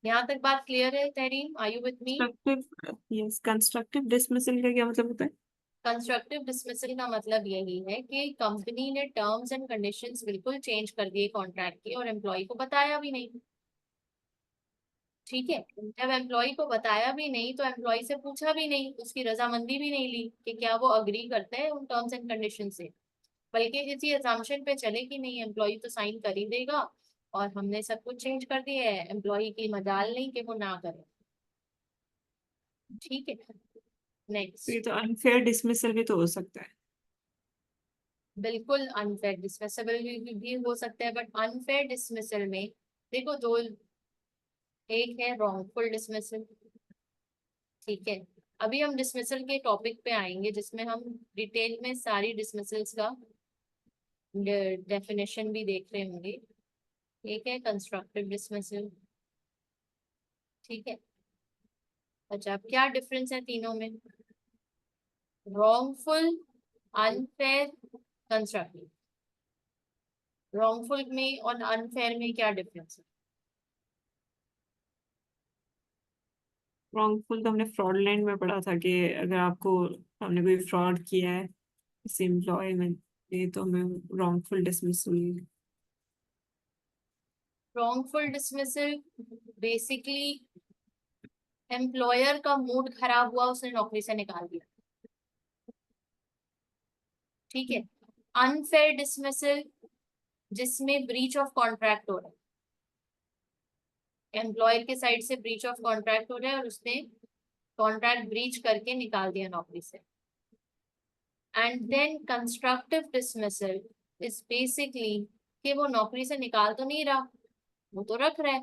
यहाँ तक बात क्लियर है Tahreem? Are you with me? Constructive, yes, constructive dismissal का क्या मतलब होता है? कंस्ट्रक्टिव डिसमिसल का मतलब यही है कि कंपनी ने टर्म्स एंड कंडीशंस बिल्कुल चेंज कर दिए कॉन्ट्रैक्ट की और एम्प्लॉय को बताया भी नहीं। ठीक है, जब एम्प्लॉय को बताया भी नहीं तो एम्प्लॉय से पूछा भी नहीं, उसकी रजामंदी भी नहीं ली कि क्या वो अग्री करते हैं उन टर्म्स एंड कंडीशन से, बल्कि इसी अजम्पशन पे चले कि नहीं एम्प्लॉय तो साइन कर ही देगा और हमने सब कुछ चेंज कर दिया है, एम्प्लॉय की मजाल नहीं कि वो ना करे। ठीक है, तो ये नेक्स्ट। तो अनफेयर डिसमिसल भी तो हो सकता है। बिल्कुल अनफेयर डिसमिसल भी हो सकता है, बट अनफेयर डिसमिसल में देखो दो, एक है रॉन्गफुल डिसमिसल, ठीक है। अभी हम डिसमिसल के टॉपिक पे आएंगे जिसमें हम डिटेल में सारी डिसमिसल्स का डेफिनेशन भी देख रहे होंगे। एक है कंस्ट्रक्टिव डिसमिसल, ठीक है। अच्छा अब क्या डिफरेंस है तीनों में? Wrongful, unfair, constructive. रॉन्गफुल में और अनफेयर में क्या डिफरेंस है? रॉन्गफुल तो हमने फ्रॉडलेंट में पढ़ा था कि अगर आपको हमने कोई फ्रॉड किया है किसी एम्प्लॉय में, ये तो हमें wrongful dismissal. Wrongful dismissal basically employer का मूड खराब हुआ, उसने नौकरी से निकाल दिया, ठीक है। अनफेयर डिसमिसल जिसमें ब्रीच ऑफ कॉन्ट्रैक्ट हो रहा है, एम्प्लॉयर के साइड से ब्रीच ऑफ कॉन्ट्रैक्ट हो रहा है और उसने कॉन्ट्रैक्ट ब्रीच करके निकाल दिया नौकरी से। And then constructive dismissal is basically कि वो नौकरी से निकाल तो नहीं रहा, वो तो रख रहा है,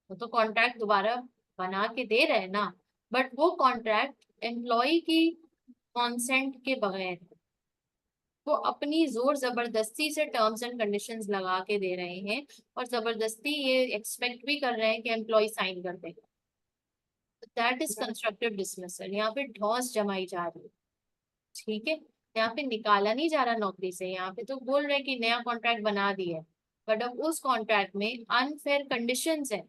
वो तो कॉन्ट्रैक्ट दोबारा बना के दे रहे हैं ना, बट वो कॉन्ट्रैक्ट एम्प्लॉय की कॉन्सेंट के बगैर, वो अपनी जोर जबरदस्ती से टर्म्स एंड कंडीशंस लगा के दे रहे हैं और जबरदस्ती ये एक्सपेक्ट भी कर रहे हैं कि एम्प्लॉय साइन कर देगा। दैट इज कंस्ट्रक्टिव डिसमिसल, यहाँ पे ढौस जमाई जा रही है, ठीक है। यहाँ पे निकाला नहीं जा रहा नौकरी से, यहाँ पे तो बोल रहे हैं कि नया कॉन्ट्रैक्ट बना दिया है, बट अब उस कॉन्ट्रैक्ट में अनफेयर कंडीशंस है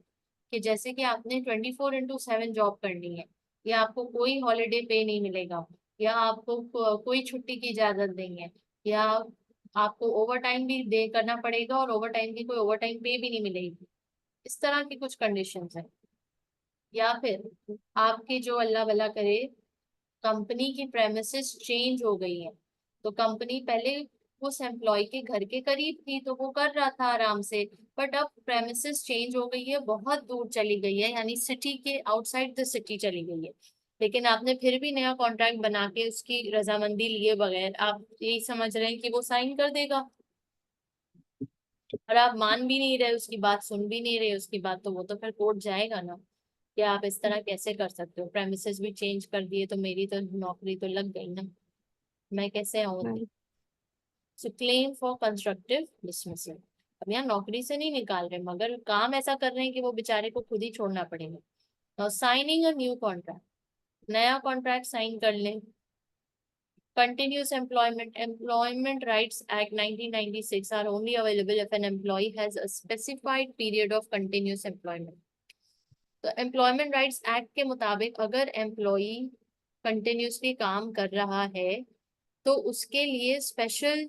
कि जैसे कि आपने 24/7 जॉब करनी है, या आपको कोई हॉलीडे पे नहीं मिलेगा, या आपको कोई छुट्टी की इजाजत नहीं है, या आपको ओवर टाइम भी दे करना पड़ेगा और ओवर टाइम की कोई ओवर टाइम पे भी नहीं मिलेगी, इस तरह की कुछ कंडीशंस है। या फिर आपके जो अल्लाह भला करे कंपनी की प्रेमिसेस चेंज हो गई है, तो कंपनी पहले उस एम्प्लॉय के घर के करीब थी तो वो कर रहा था आराम से, बट अब प्रेमिसेस चेंज हो गई है, बहुत दूर चली गई है, यानी सिटी के आउटसाइड द सिटी चली गई है, लेकिन आपने फिर भी नया कॉन्ट्रैक्ट बना के उसकी रजामंदी लिए बगैर आप यही समझ रहे हैं कि वो साइन कर देगा, और आप मान भी नहीं रहे, उसकी बात सुन भी नहीं रहे उसकी बात, तो वो तो फिर कोर्ट जाएगा ना कि आप इस तरह कैसे कर सकते हो, प्रेमिसेस भी चेंज कर दिए तो मेरी तो नौकरी तो लग गई ना, मैं कैसे आऊंगी। right. So claim for constructive dismissal, अब यहाँ नौकरी से नहीं निकाल रहे मगर काम ऐसा कर रहे हैं कि वो बेचारे को खुद ही छोड़ना पड़ेगा। Now signing a new contract, नया कॉन्ट्रैक्ट साइन कर लें। Continuous Employment Rights Act 1996 are only available if an employee has a specified period of continuous employment. तो एम्प्लॉयमेंट राइट्स एक्ट के मुताबिक अगर एम्प्लॉई कंटिन्यूसली काम कर रहा है तो उसके लिए स्पेशल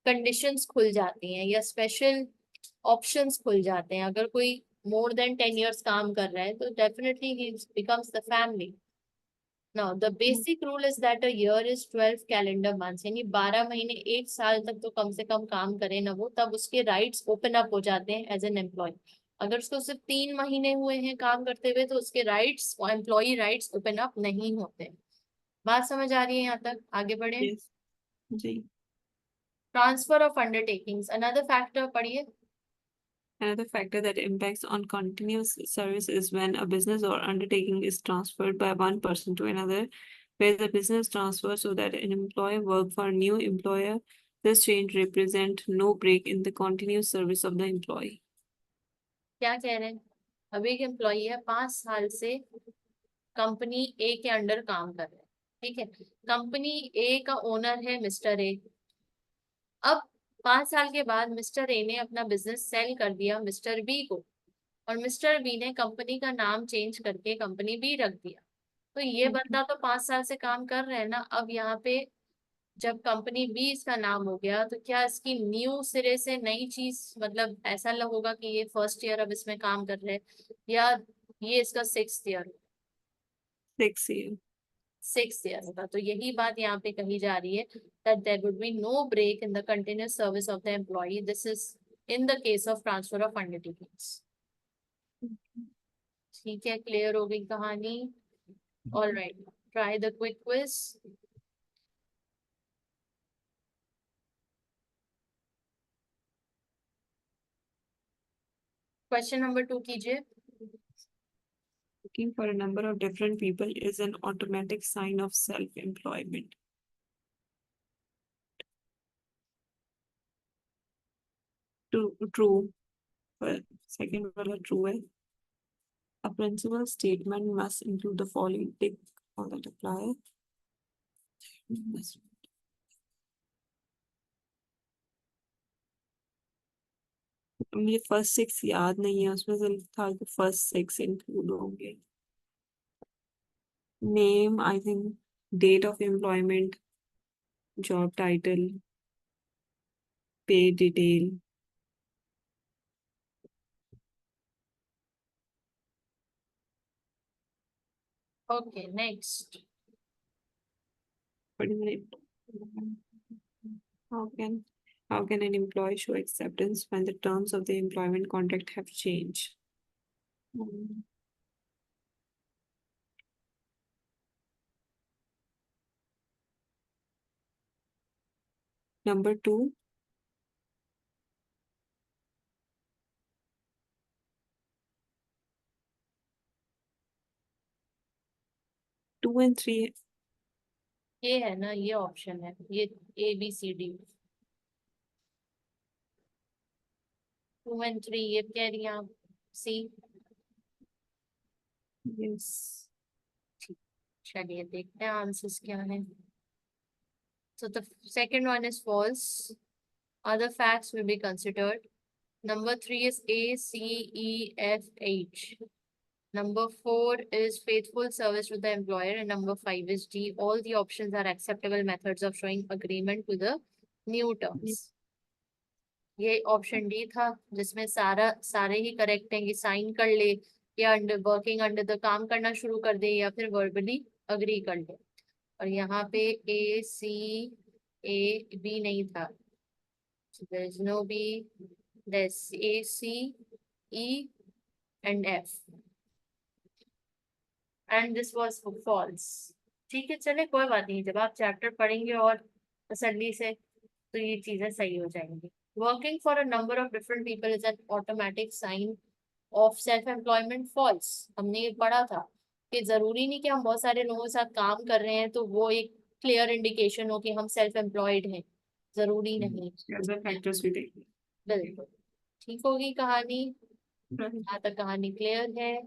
कंडीशंस खुल जाती हैं या स्पेशल ऑप्शंस खुल जाते हैं। अगर कोई मोर देन 10 years काम कर रहा है तो definitely he becomes the family. Now, the basic rule is that a year is 12 calendar months, यानी 12 महीने, एक साल तक तो कम से कम काम करे ना वो, तब उसके राइट्स ओपन अप हो जाते हैं एज एन एम्प्लॉय। अगर उसको सिर्फ 3 महीने हुए हैं काम करते हुए तो उसके rights, employ rights open up नहीं होते। बात समझ आ रही है यहाँ तक? आगे बढ़े। Yes. जी. Transfer of undertakings, another factor पढ़िए। Another factor that impacts on continuous service is when a business or undertaking is transferred by one person to another, where the business transfers so that an employee work for a new employer. This change represent no break in the continuous service of the employee. क्या कह रहे हैं? अब एक employ है 5 साल से company ए के अंडर काम कर रहे हैं, ठीक है, कंपनी ए का ओनर है मिस्टर ए। अब 5 साल के बाद मिस्टर ए ने अपना बिजनेस सेल कर दिया मिस्टर बी को, और मिस्टर बी ने कंपनी का नाम चेंज करके कंपनी बी रख दिया। तो ये Okay. बंदा तो 5 साल से काम कर रहे हैं ना, अब यहाँ पे जब कंपनी बी इसका नाम हो गया तो क्या इसकी न्यू सिरे से नई चीज, मतलब ऐसा होगा कि ये फर्स्ट ईयर अब इसमें काम कर रहे हैं या ये इसका 6th ईयर, 6 years. 6 ईयर होगा। तो यही बात यहाँ पे कही जा रही है that there would be no break in the continuous service of the employee. This is in the case of transfer of undertakings. ठीक है, क्लियर हो गई कहानी? All right, try the quick quiz. Question number 2 कीजिए। Working for a number of different people is an automatic sign of self-employment. True. Well, second वाला true है. A principal statement must include the following tick all that apply. Must- मुझे first 6 याद नहीं है, उसमें से था कि फर्स्ट 6 इंक्लूड होंगे. Name, I think, date of employment, job title, pay detail. Okay, next. How can how can an employee show acceptance when the terms of the employment contract have changed? Number 2, 2 and 3. ये है ना, ये option है, ये ABCD 2 and 3, ये कह रही हैं आप सी। Yes. चलिए देखते हैं आंसर्स क्या है। So the second one is false. Other facts will be considered. Number 3 is A, C, E, F, H. Number 4 is faithful service to the employer, and number 5 is D. All the options are acceptable methods of showing agreement to the new terms. ये option D था जिसमें सारे ही correct हैं कि sign कर ले या under working under the काम करना शुरू कर दे या फिर वर्बली अग्री कर ले। और यहाँ पे A, C, A, B नहीं था. So there is no B. There's A, C, E, and F. And this was false. ठीक है, चले कोई बात नहीं, जब आप चैप्टर पढ़ेंगे और तसल्ली से तो ये चीजें सही हो जाएंगी. Working for a number of different people is an automatic sign of self employment. False. हमने ये पढ़ा था कि जरूरी नहीं कि हम बहुत सारे लोगों के साथ काम कर रहे हैं तो वो एक क्लियर इंडिकेशन हो कि हम सेल्फ एम्प्लॉयड हैं. जरूरी नहीं. अदर फैक्टर्स भी देखेंगे. बिल्कुल. ठीक होगी कहानी. Right. यहाँ तक कहानी क्लियर है.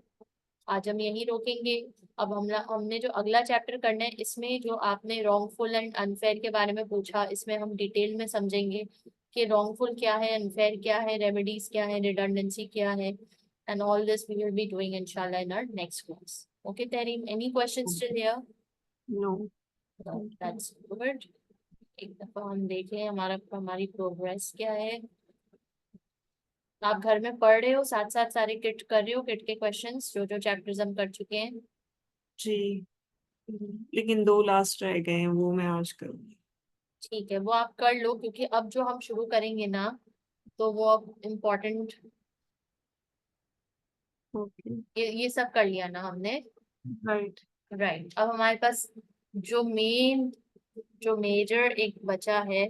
आज हम यहीं रोकेंगे. अब हमने जो अगला चैप्टर करना है इसमें जो आपने रॉन्गफुल एंड अनफेयर के बारे में पूछा, इसमें हम डिटेल में समझेंगे कि रॉन्गफुल क्या है, अनफेयर क्या है, रेमेडीज क्या है, रिडंडेंसी क्या है, and all this we will be doing inshallah in our next class. Okay, Tareem, any questions still here? No. No, that's good. एक दफा हम देखें हमारी प्रोग्रेस क्या है. आप घर में पढ़ रहे हो, साथ साथ सारे किट कर रहे हो, किट के क्वेश्चंस जो जो चैप्टर्स हम कर चुके हैं. जी. लेकिन 2 लास्ट रह गए हैं, वो मैं आज करूँगी. ठीक है, वो आप कर लो क्योंकि अब जो हम शुरू करेंगे ना तो वो अब इम्पोर्टेंट. ओके. ये सब कर लिया ना हमने. राइट. राइट. अब हमारे पास जो मेजर एक बचा है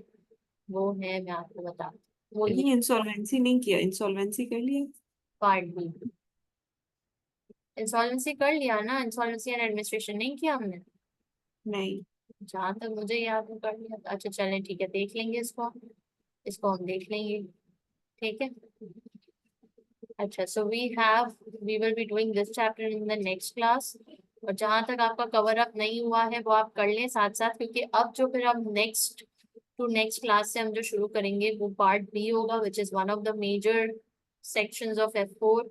वो है, मैं आपको बता दूं, वो ये नहीं, इंसॉल्वेंसी नहीं किया. इंसॉल्वेंसी कर लिया. Part B. इंसॉल्वेंसी कर लिया ना, इंसॉल्वेंसी एंड एडमिनिस्ट्रेशन नहीं किया हमने. नहीं. जहां तक मुझे याद है कर लिया. अच्छा चलें, ठीक है, देख लेंगे इसको. इसको हम देख लेंगे. ठीक है. अच्छा, so we will be doing this chapter in the next class. और जहां तक आपका कवर अप नहीं हुआ है वो आप कर लें साथ साथ, क्योंकि अब जो फिर हम नेक्स्ट क्लास से हम जो शुरू करेंगे वो पार्ट बी होगा, which is one of the major sections of F4.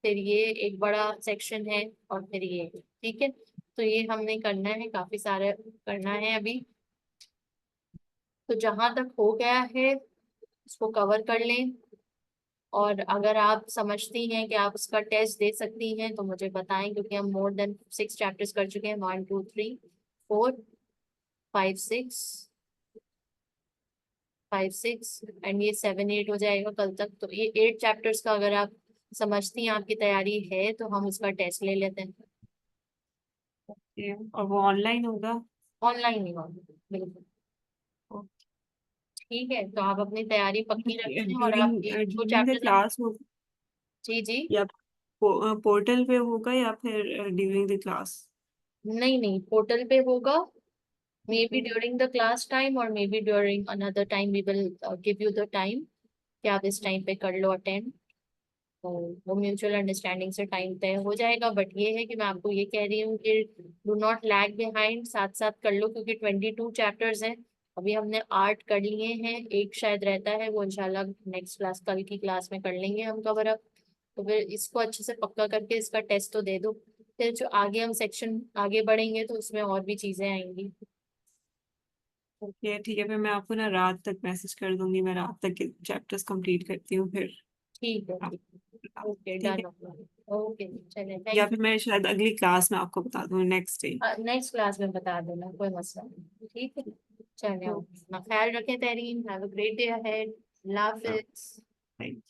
फिर ये एक बड़ा सेक्शन है और फिर ये. ठीक है, तो ये हमने करना है, काफी सारे करना है अभी. तो जहां तक हो गया है उसको कवर कर लें. और अगर आप समझती हैं कि आप उसका टेस्ट दे सकती हैं तो मुझे बताएं, क्योंकि हम मोर देन 6 चैप्टर्स कर चुके हैं. 1 2 3 4 5 6 एंड ये 7 8 हो जाएगा कल तक. तो ये 8 चैप्टर्स का अगर आप समझती हैं, आपकी तैयारी है, तो हम उसका टेस्ट ले लेते हैं. और वो ऑनलाइन होगा. ऑनलाइन ही होगा. बिल्कुल. ठीक है, तो आप अपनी तैयारी पक्की रखें और आप ड्यूरिंग एक दो ड्यूरिंग द चैप्टर्स हम. क्लास हो, जी जी. या पोर्टल पे होगा या फिर ड्यूरिंग द क्लास. नहीं नहीं, पोर्टल पे होगा. maybe Okay. during the class time or maybe during another time we will give you the time कि आप इस टाइम पे कर लो अटेंड. तो वो म्यूचुअल अंडरस्टैंडिंग से टाइम तय हो जाएगा. बट ये है कि मैं आपको ये कह रही हूँ कि डू नॉट लैग बिहाइंड, साथ साथ कर लो, क्योंकि 22 चैप्टर्स हैं. अभी हमने 8 कर लिए हैं, एक शायद रहता है, वो इंशाल्लाह नेक्स्ट क्लास, कल की क्लास में कर लेंगे हम कवर अप. तो फिर इसको अच्छे से पक्का करके इसका टेस्ट तो दे दो. फिर जो आगे हम सेक्शन आगे बढ़ेंगे तो उसमें और भी चीजें आएंगी. ओके, ठीक है. फिर मैं आपको ना रात तक मैसेज कर दूंगी. मैं रात तक के चैप्टर्स कंप्लीट करती हूँ फिर. ठीक है. आप. ठीक है. ओके, ठीक डन. है. ओके, चले, या थैंक फिर मैं शायद अगली क्लास में आपको बता दूँ next day. You. Next class में बता देना, कोई मसला नहीं. ठीक है, चले. अपना ख्याल रखें Tahreen. Have a great day ahead. अल्लाह हाफिज. थैंक